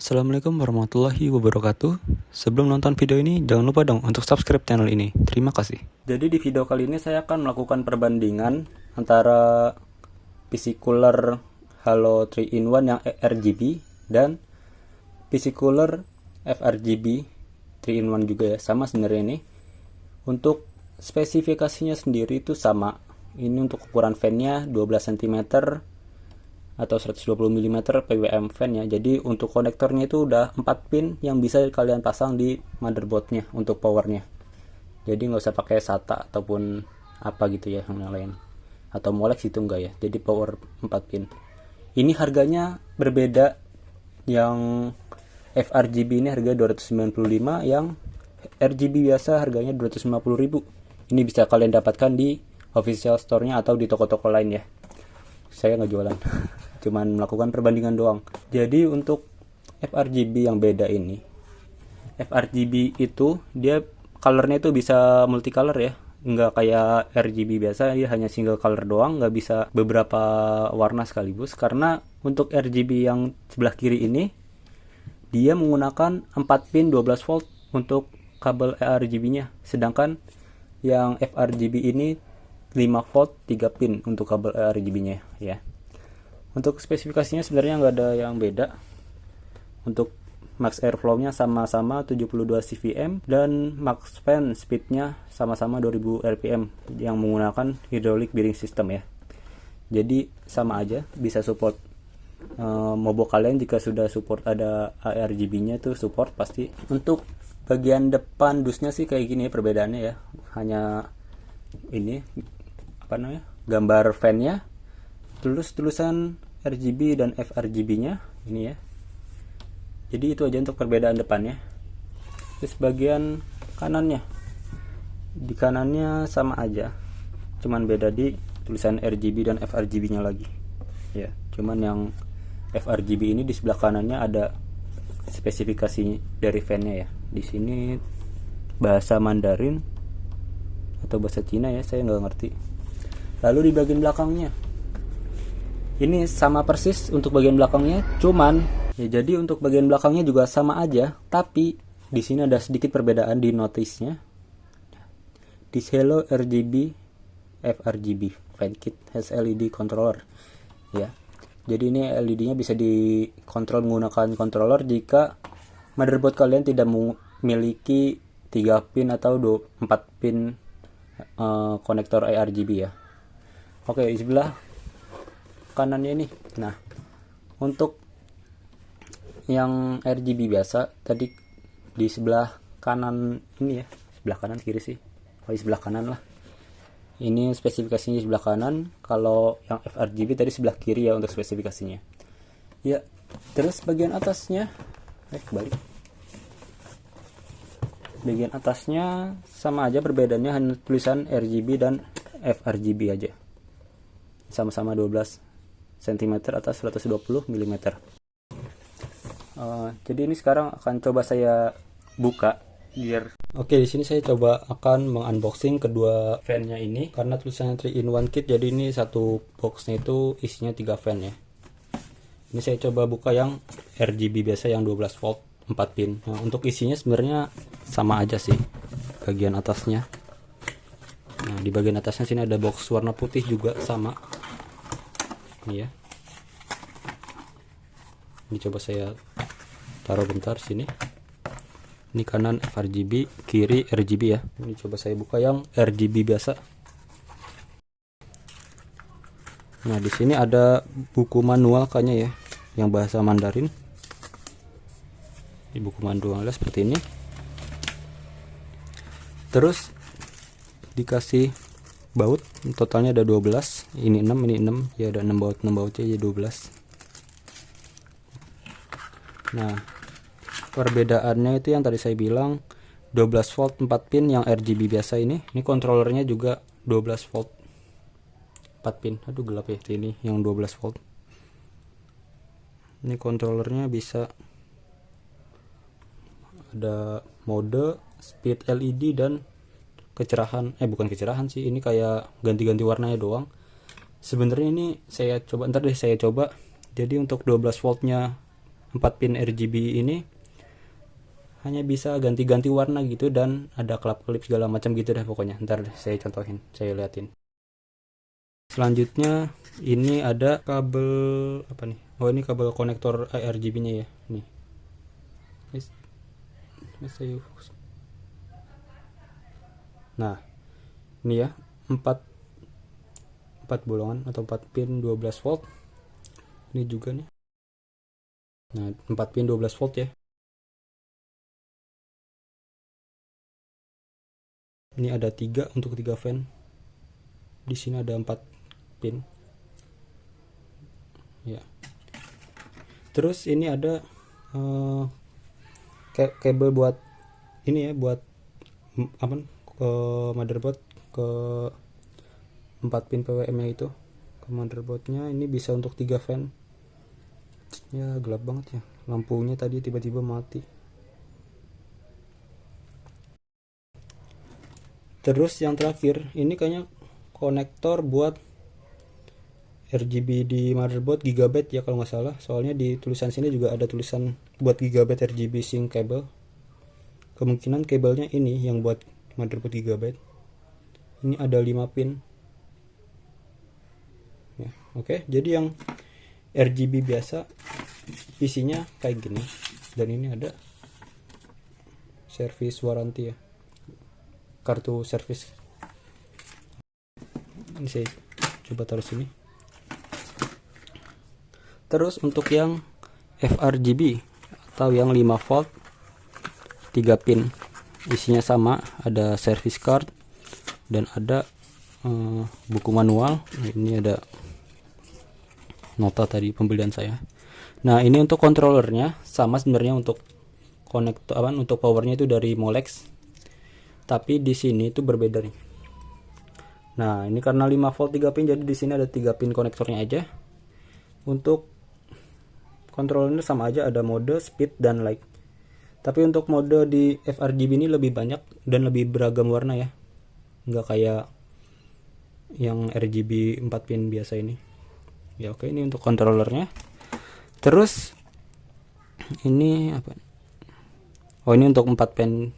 Assalamualaikum warahmatullahi wabarakatuh. Sebelum nonton video ini, jangan lupa dong untuk subscribe channel ini. Terima kasih. Jadi di video kali ini saya akan melakukan perbandingan antara PC cooler Halo 3-in-1 yang RGB dan PC cooler FRGB 3-in-1 juga ya. Sama sebenarnya ini. Untuk spesifikasinya sendiri itu sama. Ini untuk ukuran fan-nya 12 cm atau 120 mm PWM fan ya. Jadi untuk konektornya itu udah 4 pin yang bisa kalian pasang di motherboardnya untuk powernya. Jadi nggak usah pakai SATA ataupun apa gitu ya yang lain, atau Molex itu enggak ya. Jadi power 4 pin. Ini harganya berbeda. Yang FRGB ini harga 295, yang RGB biasa harganya 250.000. Ini bisa kalian dapatkan di official store-nya atau di toko-toko lain ya. Saya nggak jualan. Cuman melakukan perbandingan doang. Jadi untuk FRGB yang beda ini, FRGB itu dia colornya itu bisa multicolor ya, nggak kayak RGB biasa dia hanya single color doang, nggak bisa beberapa warna sekaligus. Karena untuk RGB yang sebelah kiri ini dia menggunakan 4 pin 12 volt untuk kabel RGB-nya, sedangkan yang FRGB ini 5 volt 3 pin untuk kabel RGB-nya ya. Untuk spesifikasinya sebenarnya nggak ada yang beda. Untuk max airflow-nya sama-sama 72 cvm dan max fan speed-nya sama-sama 2000 rpm yang menggunakan hydraulic bearing system ya. Jadi sama aja, bisa support mobo kalian jika sudah support ada RGB-nya tuh support pasti. Untuk bagian depan dusnya sih kayak gini ya perbedaannya ya. Hanya ini apa namanya? Gambar fan-nya, tulisan RGB dan FRGB-nya ini ya. Jadi itu aja untuk perbedaan depannya. Terus bagian kanannya, di kanannya sama aja, cuman beda di tulisan RGB dan FRGB-nya lagi ya. Cuman yang FRGB ini di sebelah kanannya ada spesifikasi dari fan-nya ya. Di sini bahasa Mandarin atau bahasa Cina ya, saya nggak ngerti. Lalu di bagian belakangnya ini sama persis untuk bagian belakangnya, cuman ya jadi untuk bagian belakangnya juga sama aja, tapi di sini ada sedikit perbedaan di notice-nya. Hello RGB FRGB fan kit has LED controller ya. Jadi ini LED-nya bisa dikontrol menggunakan controller jika motherboard kalian tidak memiliki 3 pin atau 4 pin konektor RGB ya. Oke, di sebelah kanannya ini. Nah, untuk yang RGB biasa tadi di sebelah kanan ini ya, sebelah kanan kiri sih. Oh, di sebelah kanan lah. Ini spesifikasinya di sebelah kanan, kalau yang FRGB tadi sebelah kiri ya untuk spesifikasinya. Ya, terus bagian atasnya kebalik. Bagian atasnya sama aja, perbedaannya hanya tulisan RGB dan FRGB aja. Sama-sama 12 cm atas 120 mm. Jadi ini sekarang akan coba saya buka biar Oke, di sini saya coba akan mengunboxing kedua fan-nya ini karena tulisannya 3-in-1 kit. Jadi ini satu boxnya itu isinya 3 fan ya. Ini saya coba buka yang RGB biasa yang 12 volt 4 pin. Nah, untuk isinya sebenarnya sama aja sih bagian atasnya. Nah, di bagian atasnya sini ada box warna putih juga sama. Ini ya. Ini coba saya taruh bentar sini. Ini kanan FRGB, kiri RGB ya. Ini coba saya buka yang RGB biasa. Nah, di sini ada buku manual kayaknya ya, yang bahasa Mandarin. Di buku manualnya seperti ini. Terus dikasih baut, totalnya ada 12. Ini 6, ini 6. Ya ada 6 bautnya ya 12. Nah, perbedaannya itu yang tadi saya bilang 12 volt 4 pin yang RGB biasa ini kontrollernya juga 12 volt 4 pin. Aduh gelap ya ini yang 12 volt. Ini kontrollernya bisa ada mode, speed LED dan kecerahan. Bukan kecerahan sih, ini kayak ganti-ganti warnanya doang. Sebenarnya ini saya coba, ntar deh saya coba. Jadi untuk 12 voltnya 4 pin RGB ini hanya bisa ganti-ganti warna gitu, dan ada kelap-kelip segala macam gitu dah pokoknya. Ntar saya contohin, saya liatin. Selanjutnya ini ada kabel apa nih? Oh, ini kabel konektor RGB-nya ya. Nih. Nah, ini ya, 4 bolongan atau 4 pin 12 volt. Ini juga nih. Nah, 4 pin 12 volt ya. Ini ada 3 untuk 3 fan. Di sini ada 4 pin. Ya. Terus ini ada kabel buat ini ya, buat apa, ke motherboard, ke 4 pin PWM nya itu ke motherboardnya. Ini bisa untuk 3 fan. Ya gelap banget ya, lampunya tadi tiba-tiba mati. Terus yang terakhir ini kayaknya konektor buat RGB di motherboard gigabyte ya kalau nggak salah, soalnya di tulisan sini juga ada tulisan buat gigabyte RGB sync cable. Kemungkinan kabelnya ini yang buat motherboard gigabyte. Ini ada 5 pin ya. Oke, jadi yang RGB biasa isinya kayak gini, dan ini ada service warranty ya, kartu service. Ini saya coba taruh sini. Terus untuk yang FRGB atau yang 5 volt 3 pin, isinya sama, ada service card dan ada buku manual. Ini ada nota tadi pembelian saya. Nah, ini untuk kontrolernya sama sebenarnya, untuk konektor untuk powernya itu dari Molex, tapi di sini itu berbeda nih. Nah, ini karena 5 volt 3 pin, jadi di sini ada 3 pin konektornya aja. Untuk kontrolernya sama aja, ada mode, speed, dan light. Tapi untuk mode di FRGB ini lebih banyak dan lebih beragam warna ya, nggak kayak yang RGB 4 pin biasa ini ya. Oke, ini untuk kontrolernya. Terus ini apa? Oh, ini untuk 4 pin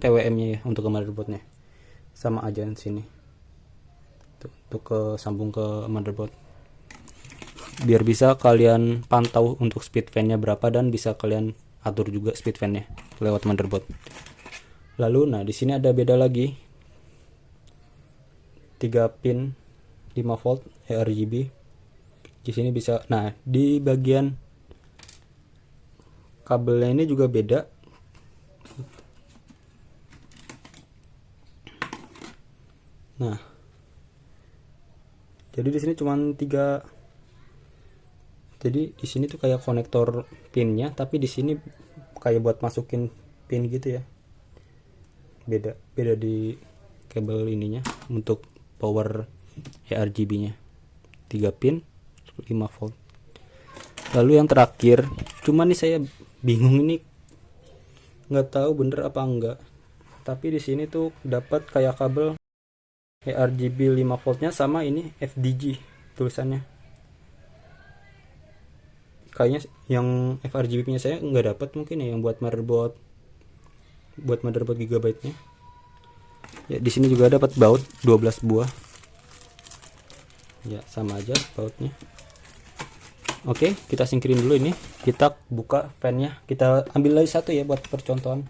PWM nya ya, untuk ke motherboardnya sama aja di sini. Untuk ke sambung ke motherboard, biar bisa kalian pantau untuk speed fan-nya berapa, dan bisa kalian atur juga speed fan-nya lewat motherboard. Lalu nah, di sini ada beda lagi, 3 pin 5 volt RGB. Di sini bisa, nah di bagian kabelnya ini juga beda. Nah, jadi di sini cuma 3. Jadi di sini tuh kayak konektor pinnya, tapi di sini kayak buat masukin pin gitu ya. Beda di kabel ininya untuk power RGB-nya. 3 pin 5 volt. Lalu yang terakhir, cuma nih saya bingung ini, nggak tahu bener apa enggak. Tapi di sini tuh dapat kayak kabel RGB 5 voltnya sama ini FDG tulisannya. Kayaknya yang FRGB nya saya nggak dapat, mungkin ya yang buat motherboard gigabyte-nya. Ya, di sini juga dapat baut 12 buah. Ya, sama aja bautnya. Oke, kita singkirin dulu ini. Kita buka fan-nya. Kita ambil lagi satu ya buat percontohan.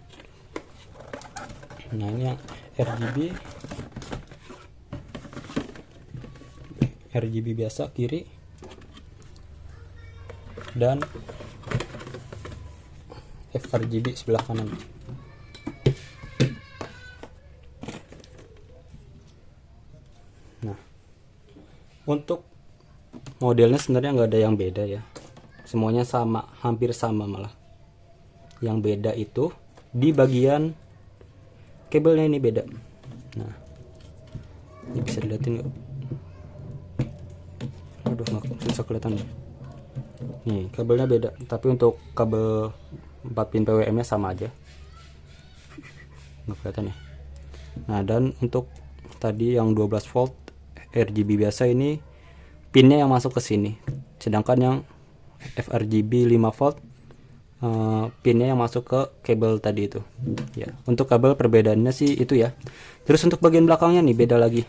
Nah, ini yang RGB biasa kiri, dan FRGB sebelah kanan. Nah, untuk modelnya sebenarnya nggak ada yang beda ya, semuanya sama, hampir sama malah. Yang beda itu di bagian kabelnya, ini beda. Nah, ini bisa dilihatin nggak? Aduh, nggak bisa kelihatan nih. Nih, kabelnya beda, tapi untuk kabel 4 pin PWM nya sama aja, nggak kelihatan ya. Nah, dan untuk tadi yang 12 volt RGB biasa, ini pinnya yang masuk ke sini, sedangkan yang FRGB 5 volt pinnya yang masuk ke kabel tadi itu. Ya, untuk kabel perbedaannya sih itu ya. Terus untuk bagian belakangnya nih beda lagi.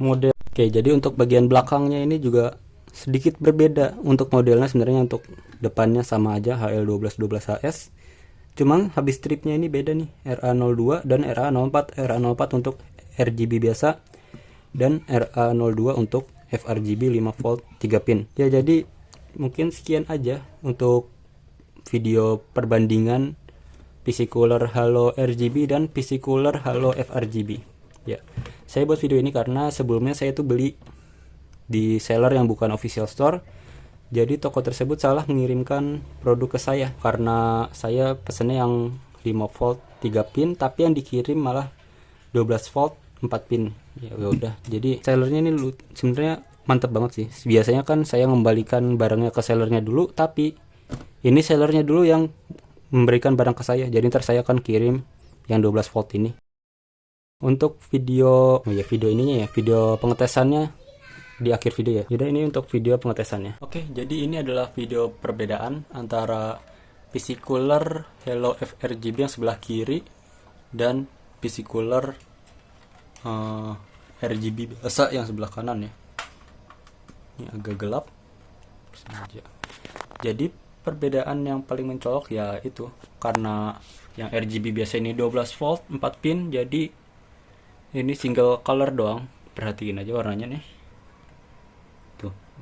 Model. Oke, jadi untuk bagian belakangnya ini juga sedikit berbeda. Untuk modelnya sebenarnya untuk depannya sama aja HL1212HS. Cuman habis stripnya ini beda nih, RA02 dan RA04. RA04 untuk RGB biasa dan RA02 untuk FRGB 5 volt 3 pin. Ya, jadi mungkin sekian aja untuk video perbandingan PC cooler Halo RGB dan PC cooler Halo FRGB. Ya, saya buat video ini karena sebelumnya saya tuh beli di seller yang bukan official store. Jadi toko tersebut salah mengirimkan produk ke saya karena saya pesennya yang 5 volt 3 pin, tapi yang dikirim malah 12 volt 4 pin. Ya udah. Jadi sellernya ini sebenarnya mantap banget sih. Biasanya kan saya mengembalikan barangnya ke sellernya dulu, tapi ini sellernya dulu yang memberikan barang ke saya. Jadi ntar saya akan kirim yang 12 volt ini. Untuk video, video ininya ya, video pengetesannya di akhir video ya. Jadi ini untuk video pengetesannya. Oke, jadi ini adalah video perbedaan antara PC cooler Halo FRGB yang sebelah kiri dan PC cooler RGB biasa yang sebelah kanan ya. Ini agak gelap. Jadi perbedaan yang paling mencolok ya itu karena yang RGB biasa ini 12 volt 4 pin, jadi ini single color doang. Perhatiin aja warnanya nih.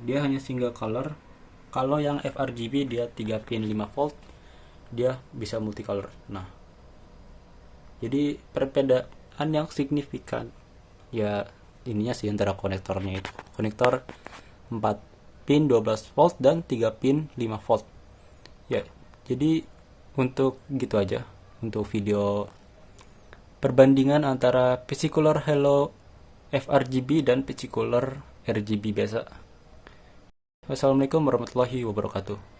Dia hanya single color. Kalau yang FRGB dia 3 pin 5 volt, dia bisa multicolor. Nah, jadi perbedaan yang signifikan ya ininya sih antara konektornya itu. Konektor 4 pin 12 volt dan 3 pin 5 volt. Ya, jadi untuk gitu aja untuk video perbandingan antara PC cooler Halo FRGB dan PC cooler RGB biasa. Wassalamualaikum warahmatullahi wabarakatuh.